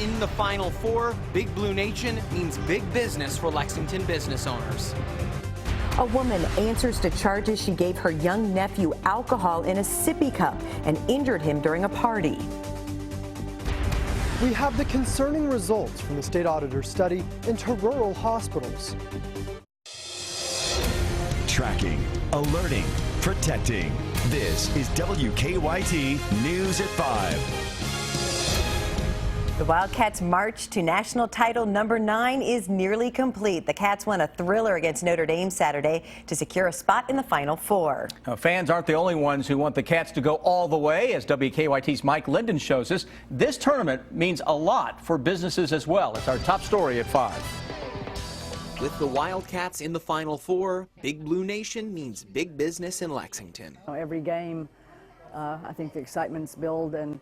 in the Final Four. Big Blue Nation means big business for Lexington business owners. A woman answers to charges she gave her young nephew alcohol in a sippy cup and injured him during a party. We have the concerning results from the state auditor's study into rural hospitals. Tracking, alerting, protecting. This is WKYT News at 5. The Wildcats' march to national title number 9 is nearly complete. The Cats won a thriller against Notre Dame Saturday to secure a spot in the Final Four. Now, fans aren't the only ones who want the Cats to go all the way. As WKYT's Mike Linden shows us, this tournament means a lot for businesses as well. It's our top story at 5. With the Wildcats in the Final Four, Big Blue Nation means big business in Lexington. Every game, I think the excitement's built, and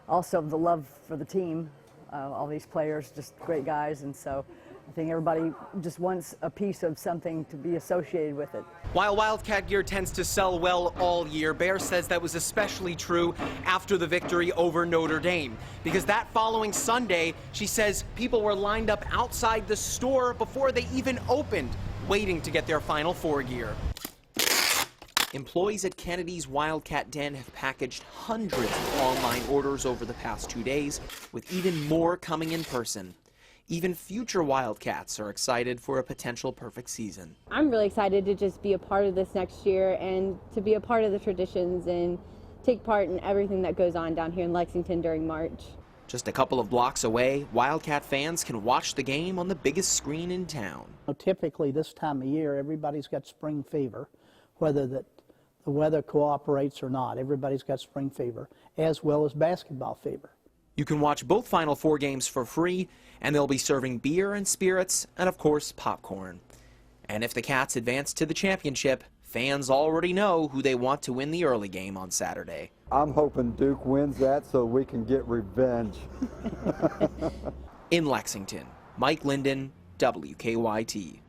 also the love for the team. All these players, just great guys, and so I think everybody just wants a piece of something to be associated with it. While Wildcat gear tends to sell well all year, Bear says that was especially true after the victory over Notre Dame. Because that following Sunday, she says people were lined up outside the store before they even opened, waiting to get their Final Four gear. Employees at Kennedy's Wildcat Den have packaged hundreds of online orders over the past 2 days, with even more coming in person. Even future Wildcats are excited for a potential perfect season. I'm really excited to just be a part of this next year and to be a part of the traditions and take part in everything that goes on down here in Lexington during March. Just a couple of blocks away, Wildcat fans can watch the game on the biggest screen in town. Typically this time of year, everybody's got spring fever, whether the weather cooperates or not. Everybody's got spring fever, as well as basketball fever. You can watch both Final Four games for free, and they'll be serving beer and spirits, and of course, popcorn. And if the Cats advance to the championship, fans already know who they want to win the early game on Saturday. I'm hoping Duke wins that so we can get revenge. In Lexington, Mike Linden, WKYT.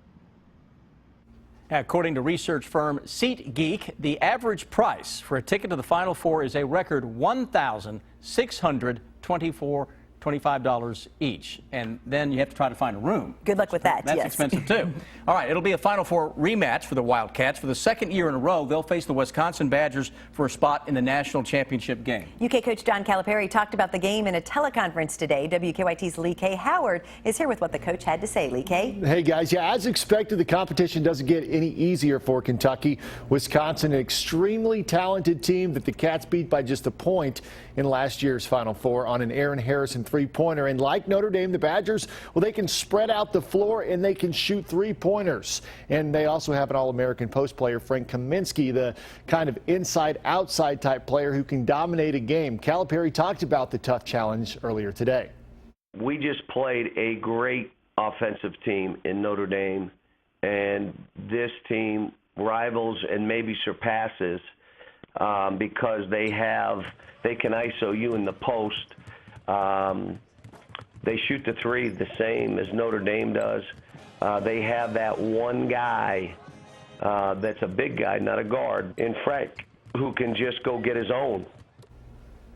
According to research firm SeatGeek, the average price for a ticket to the Final Four is a record $1,625 each. And then you have to try to find a room. Good luck with that, That's yes. expensive, too. All right, it'll be a Final Four rematch for the Wildcats. For the second year in a row, they'll face the Wisconsin Badgers for a spot in the national championship game. UK coach John Calipari talked about the game in a teleconference today. WKYT's Lee K. Howard is here with what the coach had to say. Lee K. Hey, guys. Yeah, as expected, the competition doesn't get any easier for Kentucky. Wisconsin, an extremely talented team that the Cats beat by just a point in last year's Final Four on an Aaron Harrison three-pointer. And like Notre Dame, the Badgers, well, they can spread out the floor and they can shoot three-pointers. And they also have an All-American post player, Frank Kaminsky, the kind of inside-outside type player who can dominate a game. Calipari talked about the tough challenge earlier today. We just played a great offensive team in Notre Dame, and this team rivals and maybe surpasses because they can ISO you in the post. They shoot the three the same as Notre Dame does. They have that one guy that's a big guy, not a guard, in Frank, who can just go get his own.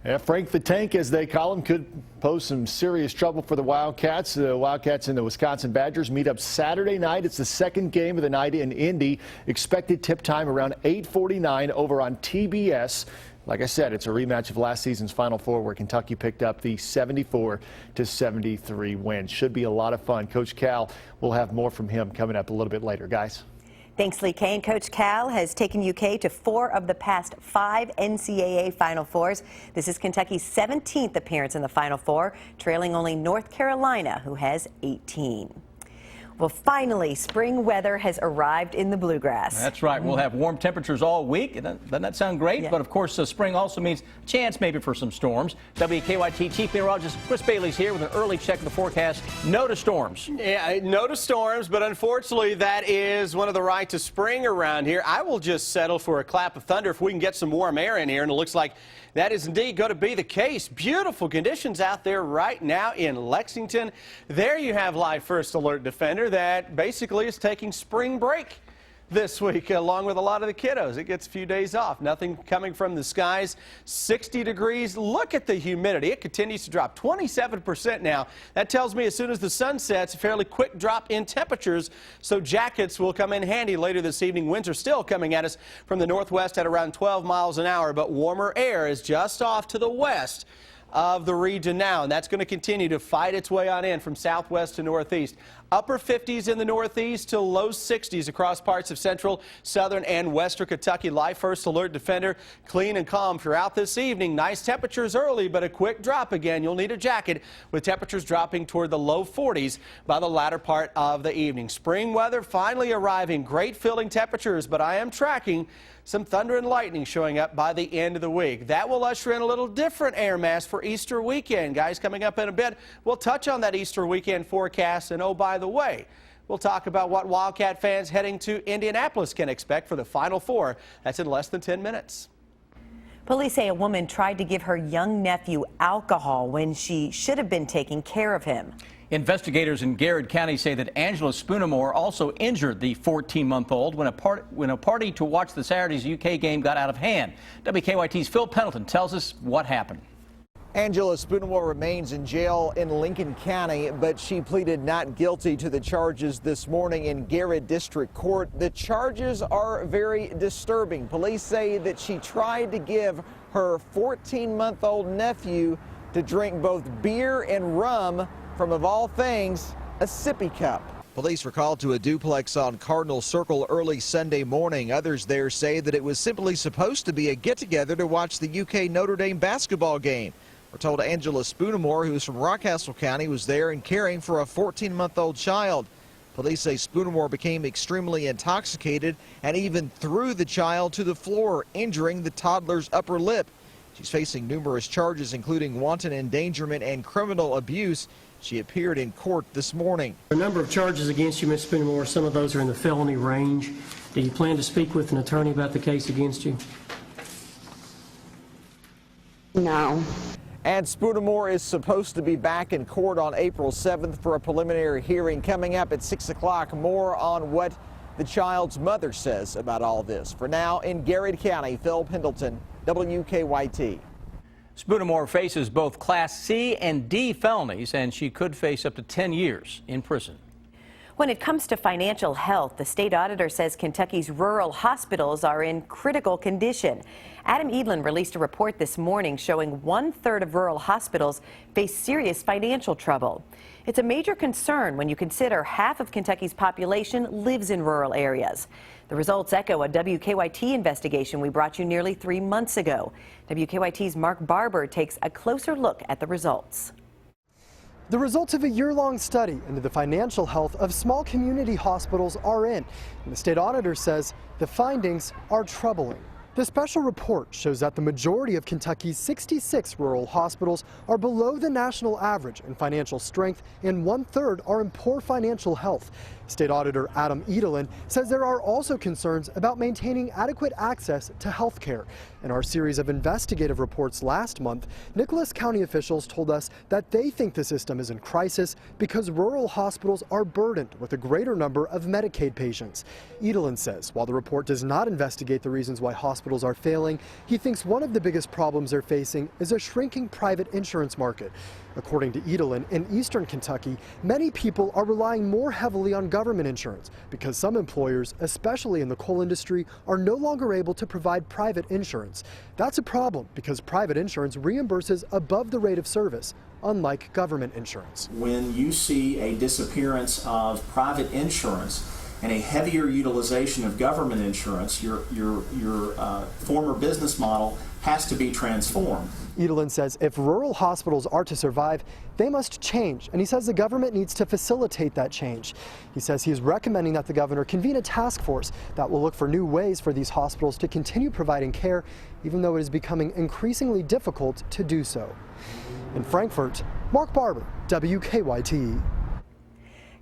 Yeah, Frank the Tank, as they call him, could pose some serious trouble for the Wildcats. The Wildcats and the Wisconsin Badgers meet up Saturday night. It's the second game of the night in Indy. Expected tip time around 8:49 over on TBS. Like I said, it's a rematch of last season's Final Four where Kentucky picked up the 74-73 win. Should be a lot of fun. Coach Cal, we'll have more from him coming up a little bit later, guys. Thanks, Lee K. And Coach Cal has taken UK to 4 of the past 5 NCAA Final Fours. This is Kentucky's 17th appearance in the Final Four, trailing only North Carolina, who has 18. Well, finally, spring weather has arrived in the Bluegrass. That's right. We'll have warm temperatures all week. Doesn't that sound great? Yeah. But, of course, spring also means a chance maybe for some storms. WKYT Chief Meteorologist Chris Bailey's here with an early check of the forecast. No to storms. Yeah, no to storms, but unfortunately that is one of the right to spring around here. I will just settle for a clap of thunder if we can get some warm air in here, and it looks like that is indeed going to be the case. Beautiful conditions out there right now in Lexington. There you have Live First Alert Defender that basically is taking spring break. this week, along with a lot of the kiddos. It gets a few days off. Nothing coming from the skies. 60 degrees. Look at the humidity. It continues to drop 27% now. That tells me as soon as the sun sets, a fairly quick drop in temperatures. So jackets will come in handy later this evening. Winds are still coming at us from the northwest at around 12 miles an hour, but warmer air is just off to the west of the region now, and that's going to continue to fight its way on in from southwest to northeast. Upper 50s in the northeast to low 60s across parts of central, southern, and western Kentucky. Live First Alert Defender, clean and calm throughout this evening. Nice temperatures early, but a quick drop again. You'll need a jacket with temperatures dropping toward the low 40s by the latter part of the evening. Spring weather finally arriving. Great filling temperatures, but I am tracking some thunder and lightning showing up by the end of the week. That will usher in a little different air mass for Easter weekend. Guys, coming up in a bit, we'll touch on that Easter weekend forecast. And oh, by the way, we'll talk about what Wildcat fans heading to Indianapolis can expect for the Final Four. That's in less than 10 minutes. Police say a woman tried to give her young nephew alcohol when she should have been taking care of him. Investigators in Garrett County say that Angela Spoonemore also injured the 14-month-old when a party to watch the Saturday's UK game got out of hand. WKYT's Phil Pendleton tells us what happened. Angela Spoonemore remains in jail in Lincoln County, but she pleaded not guilty to the charges this morning in Garrett District Court. The charges are very disturbing. Police say that she tried to give her 14-month-old nephew to drink both beer and rum from, of all things, a sippy cup. Police were called to a duplex on Cardinal Circle early Sunday morning. Others there say that it was simply supposed to be a get-together to watch the UK Notre Dame basketball game. We're told Angela Spoonemore, who is from Rockcastle County, was there and caring for a 14-month-old child. Police say Spoonemore became extremely intoxicated and even threw the child to the floor, injuring the toddler's upper lip. She's facing numerous charges, including wanton endangerment and criminal abuse. She appeared in court this morning. A number of charges against you, Ms. Spoonemore. Some of those are in the felony range. Do you plan to speak with an attorney about the case against you? No. And Spoonemore is supposed to be back in court on April 7th for a preliminary hearing. Coming up at 6 o'clock, more on what the child's mother says about all this. For now, in Garrett County, Phil Pendleton, WKYT. Spoonemore faces both Class C and D felonies, and she could face up to 10 years in prison. When it comes to financial health, the state auditor says Kentucky's rural hospitals are in critical condition. Adam Edlin released a report this morning showing 1/3 of rural hospitals face serious financial trouble. It's a major concern when you consider half of Kentucky's population lives in rural areas. The results echo a WKYT investigation we brought you nearly 3 months ago. WKYT's Mark Barber takes a closer look at the results. The results of a year-long study into the financial health of small community hospitals are in, and the state auditor says the findings are troubling. The special report shows that the majority of Kentucky's 66 rural hospitals are below the national average in financial strength, and 1/3 are in poor financial health. State Auditor Adam Edlin says there are also concerns about maintaining adequate access to health care. In our series of investigative reports last month, Nicholas County officials told us that they think the system is in crisis because rural hospitals are burdened with a greater number of Medicaid patients. Edlin says while the report does not investigate the reasons why hospitals are failing, he thinks one of the biggest problems they're facing is a shrinking private insurance market. According to Edlin, in eastern Kentucky, many people are relying more heavily on government insurance because some employers, especially in the coal industry, are no longer able to provide private insurance. That's a problem because private insurance reimburses above the rate of service, unlike government insurance. When you see a disappearance of private insurance and a heavier utilization of government insurance, your former business model has to be transformed. Edlin says if rural hospitals are to survive, they must change, and he says the government needs to facilitate that change. He says he is recommending that the governor convene a task force that will look for new ways for these hospitals to continue providing care, even though it is becoming increasingly difficult to do so. In Frankfort, Mark Barber, WKYT.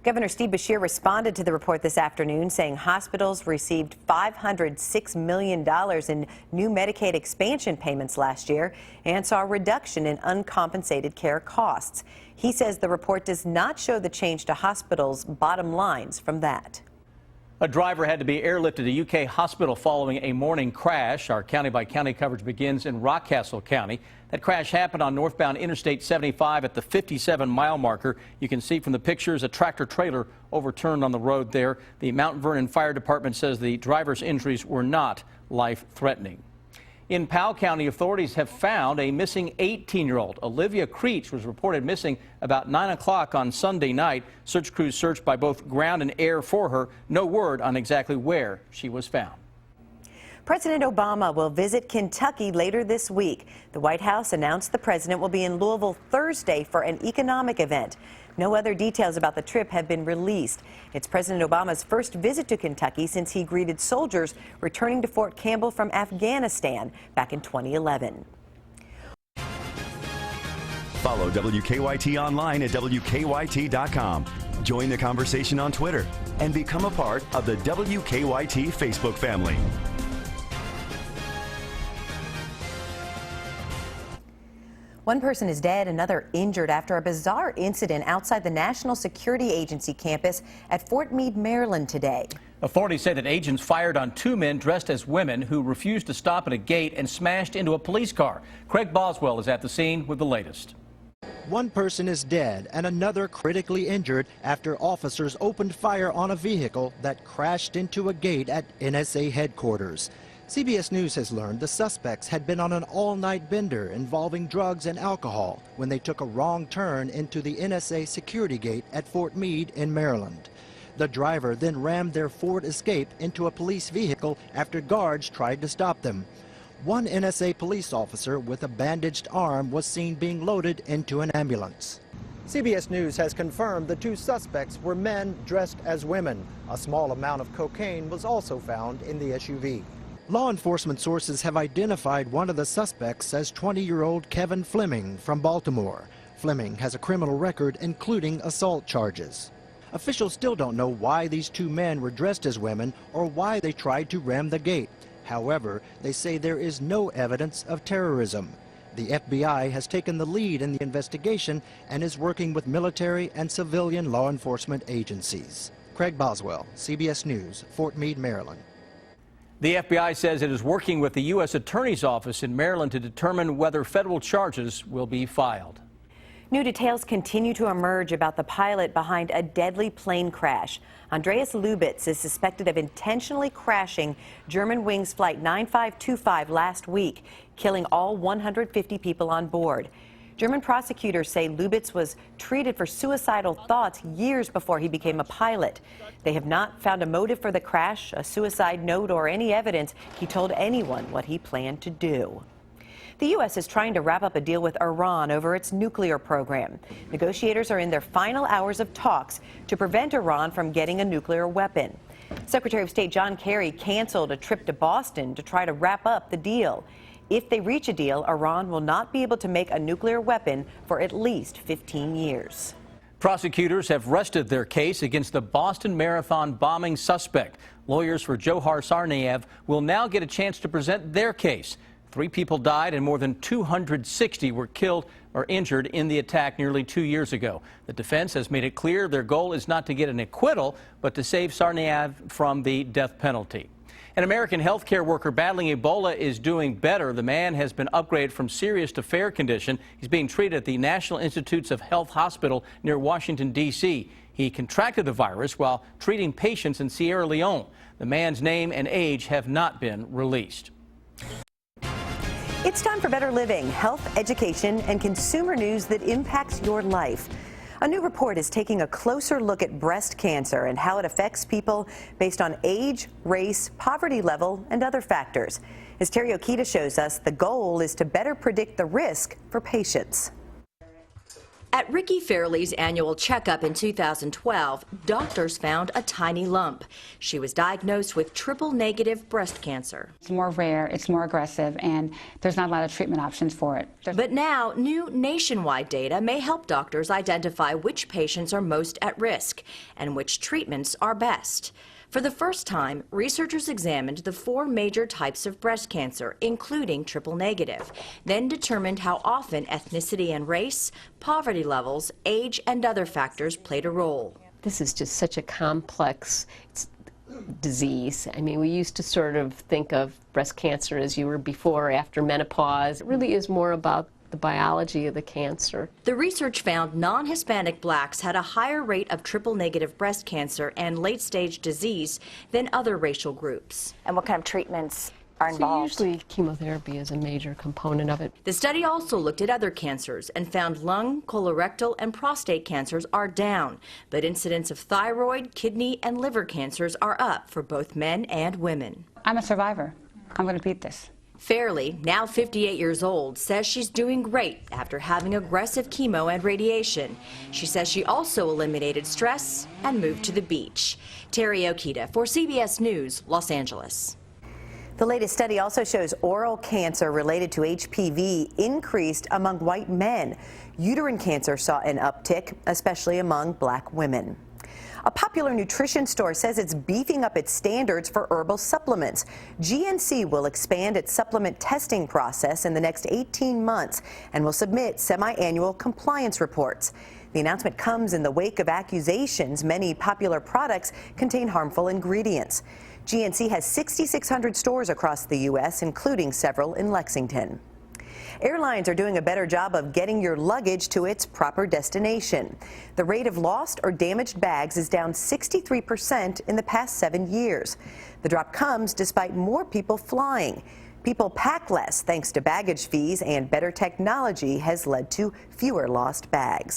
Governor Steve Beshear responded to the report this afternoon, saying hospitals received $506 million in new Medicaid expansion payments last year and saw a reduction in uncompensated care costs. He says the report does not show the change to hospitals' bottom lines from that. A driver had to be airlifted to a UK hospital following a morning crash. Our county-by-county coverage begins in Rockcastle County. That crash happened on northbound Interstate 75 at the 57-mile marker. You can see from the pictures a tractor-trailer overturned on the road there. The Mount Vernon Fire Department says the driver's injuries were not life-threatening. In Powell County, authorities have found a missing 18-year-old. Olivia Creech was reported missing about 9 o'clock on Sunday night. Search crews searched by both ground and air for her. No word on exactly where she was found. President Obama will visit Kentucky later this week. The White House announced the president will be in Louisville Thursday for an economic event. No other details about the trip have been released. It's President Obama's first visit to Kentucky since he greeted soldiers returning to Fort Campbell from Afghanistan back in 2011. Follow WKYT online at WKYT.com. Join the conversation on Twitter and become a part of the WKYT Facebook family. One person is dead, another injured after a bizarre incident outside the National Security Agency campus at Fort Meade, Maryland today. Authorities say that agents fired on two men dressed as women who refused to stop at a gate and smashed into a police car. Craig Boswell is at the scene with the latest. One person is dead and another critically injured after officers opened fire on a vehicle that crashed into a gate at NSA headquarters. CBS News has learned the suspects had been on an all-night bender involving drugs and alcohol when they took a wrong turn into the NSA security gate at Fort Meade in Maryland. The driver then rammed their Ford Escape into a police vehicle after guards tried to stop them. One NSA police officer with a bandaged arm was seen being loaded into an ambulance. CBS News has confirmed the two suspects were men dressed as women. A small amount of cocaine was also found in the SUV. Law enforcement sources have identified one of the suspects as 20-year-old Kevin Fleming from Baltimore. Fleming has a criminal record including assault charges. Officials still don't know why these two men were dressed as women or why they tried to ram the gate. However, they say there is no evidence of terrorism. The FBI has taken the lead in the investigation and is working with military and civilian law enforcement agencies. Craig Boswell, CBS News, Fort Meade, Maryland. The FBI says it is working with the U.S. Attorney's Office in Maryland to determine whether federal charges will be filed. New details continue to emerge about the pilot behind a deadly plane crash. Andreas Lubitz is suspected of intentionally crashing Germanwings Flight 9525 last week, killing all 150 people on board. German prosecutors say Lubitz was treated for suicidal thoughts years before he became a pilot. They have not found a motive for the crash, a suicide note, or any evidence he told anyone what he planned to do. The U.S. is trying to wrap up a deal with Iran over its nuclear program. Negotiators are in their final hours of talks to prevent Iran from getting a nuclear weapon. Secretary of State John Kerry canceled a trip to Boston to try to wrap up the deal. If they reach a deal, Iran will not be able to make a nuclear weapon for at least 15 years. Prosecutors have rested their case against the Boston Marathon bombing suspect. Lawyers for Johar Tsarnaev will now get a chance to present their case. 3 people died and more than 260 were killed or injured in the attack nearly 2 years ago. The defense has made it clear their goal is not to get an acquittal, but to save Tsarnaev from the death penalty. An American healthcare worker battling Ebola is doing better. The man has been upgraded from serious to fair condition. He's being treated at the National Institutes of Health Hospital near Washington, D.C. He contracted the virus while treating patients in Sierra Leone. The man's name and age have not been released. It's time for Better Living, health, education, and consumer news that impacts your life. A new report is taking a closer look at breast cancer and how it affects people based on age, race, poverty level, and other factors. As Terry Okita shows us, the goal is to better predict the risk for patients. At Ricky Fairley's annual checkup in 2012, doctors found a tiny lump. She was diagnosed with triple-negative breast cancer. It's more rare, it's more aggressive, and there's not a lot of treatment options for it. But now, new nationwide data may help doctors identify which patients are most at risk and which treatments are best. For the first time, researchers examined the 4 major types of breast cancer, including triple-negative, then determined how often ethnicity and race, poverty levels, age, and other factors played a role. This is just such a complex disease. I mean, we used to sort of think of breast cancer as you were before or after menopause. It really is more about the biology of the cancer. The research found non-Hispanic blacks had a higher rate of triple-negative breast cancer and late-stage disease than other racial groups. And what kind of treatments are involved? So usually chemotherapy is a major component of it. The study also looked at other cancers and found lung, colorectal, and prostate cancers are down, but incidence of thyroid, kidney, and liver cancers are up for both men and women. I'm a survivor. I'm going to beat this. Fairley, now 58 years old, says she's doing great after having aggressive chemo and radiation. She says she also eliminated stress and moved to the beach. Terry Okita for CBS News, Los Angeles. The latest study also shows oral cancer related to HPV increased among white men. Uterine cancer saw an uptick, especially among black women. A popular nutrition store says it's beefing up its standards for herbal supplements. GNC will expand its supplement testing process in the next 18 months and will submit semi-annual compliance reports. The announcement comes in the wake of accusations many popular products contain harmful ingredients. GNC has 6,600 stores across the U.S., including several in Lexington. Airlines are doing a better job of getting your luggage to its proper destination. The rate of lost or damaged bags is down 63% in the past 7 years. The drop comes despite more people flying. People pack less thanks to baggage fees, and better technology has led to fewer lost bags.